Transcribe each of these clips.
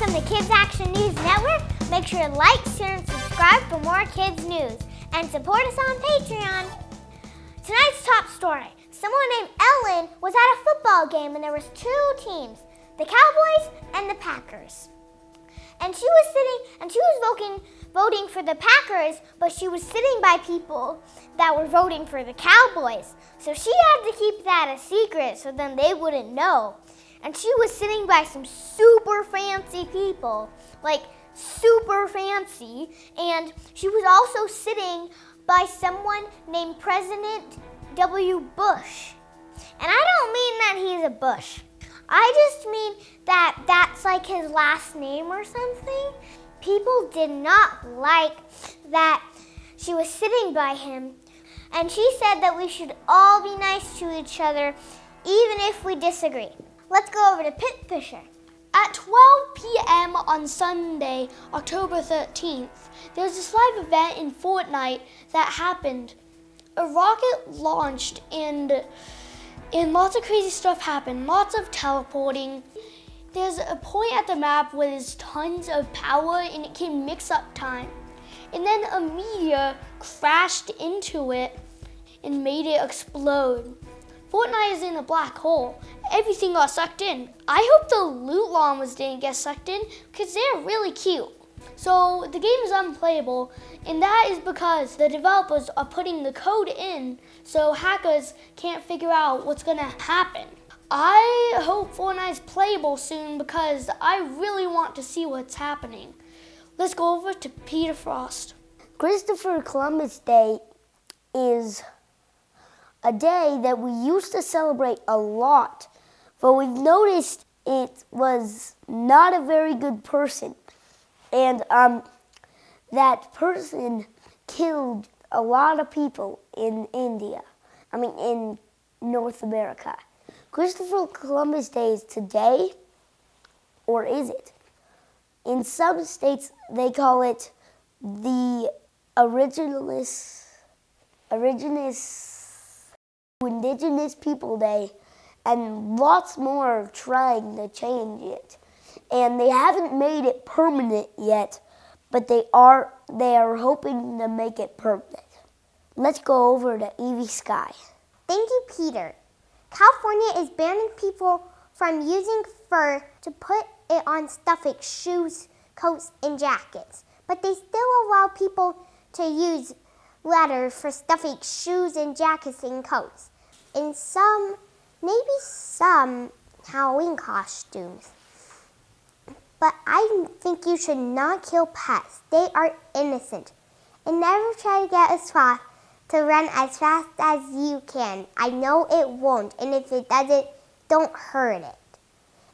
Welcome to Kids Action News Network. Make sure to like, share, and subscribe for more kids news. And support us on Patreon. Tonight's top story. Someone named Ellen was at a football game and there was two teams, the Cowboys and the Packers. And she was voting for the Packers, but she was sitting by people that were voting for the Cowboys. So she had to keep that a secret so then they wouldn't know. And she was sitting by some super fancy people, like super fancy. And she was also sitting by someone named President W. Bush. And I don't mean that he's a Bush. I just mean that that's like his last name or something. People did not like that she was sitting by him. And she said that we should all be nice to each other, even if we disagree. Let's go over to Pit Fisher. At 12 p.m. on Sunday, October 13th, there was this live event in Fortnite that happened. A rocket launched and lots of crazy stuff happened, lots of teleporting. There's a point at the map where there's tons of power and it can mix up time. And then a meteor crashed into it and made it explode. Fortnite is in a black hole. Everything got sucked in. I hope the loot llamas didn't get sucked in because they're really cute. So the game is unplayable, and that is because the developers are putting the code in so hackers can't figure out what's gonna happen. I hope Fortnite's playable soon because I really want to see what's happening. Let's go over to Peter Frost. Christopher Columbus Day is a day that we used to celebrate a lot, but we've noticed it was not a very good person. And that person killed a lot of people in in North America. Christopher Columbus Day is today, or is it? In some states, they call it the Indigenous People Day, and lots more are trying to change it. And they haven't made it permanent yet, but they are hoping to make it permanent. Let's go over to Evie Sky. Thank you, Peter. California is banning people from using fur to put it on stuff like shoes, coats, and jackets. But they still allow people to use leather for stuff like shoes and jackets and coats. And maybe some Halloween costumes. But I think you should not kill pets. They are innocent. And never try to get a sloth to run as fast as you can. I know it won't, and if it doesn't, don't hurt it.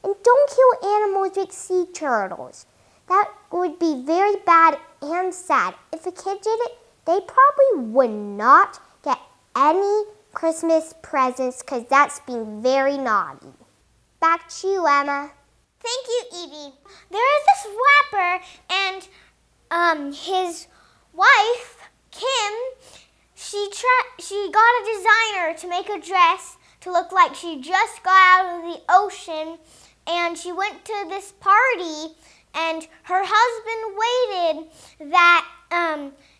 And don't kill animals like sea turtles. That would be very bad and sad. If a kid did it, they probably would not get any Christmas presents because that's being very naughty. Back to you, Emma. Thank you, Evie. There is this rapper and his wife, Kim. She got a designer to make a dress to look like she just got out of the ocean, and she went to this party, and her husband waited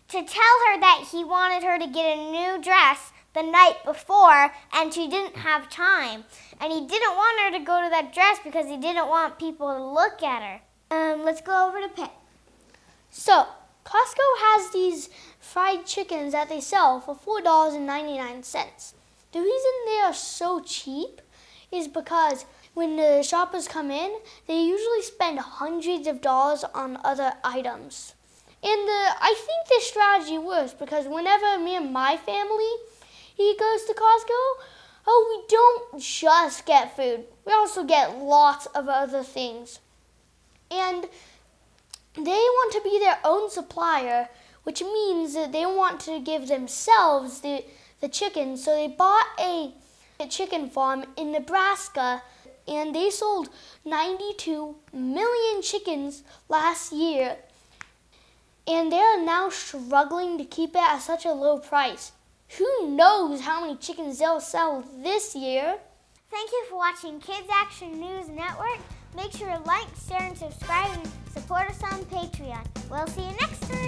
to tell her that he wanted her to get a new dress the night before, and she didn't have time. And he didn't want her to go to that dress because he didn't want people to look at her. Let's go over to Pitt. So, Costco has these fried chickens that they sell for $4.99. The reason they are so cheap is because when the shoppers come in, they usually spend hundreds of dollars on other items. And I think this strategy works because whenever me and my family goes to Costco, we don't just get food. We also get lots of other things. And they want to be their own supplier, which means that they want to give themselves the chicken. So they bought a chicken farm in Nebraska, and they sold 92 million chickens last year. And they are now struggling to keep it at such a low price. Who knows how many chickens they'll sell this year? Thank you for watching Kids Action News Network. Make sure to like, share, and subscribe, and support us on Patreon. We'll see you next time.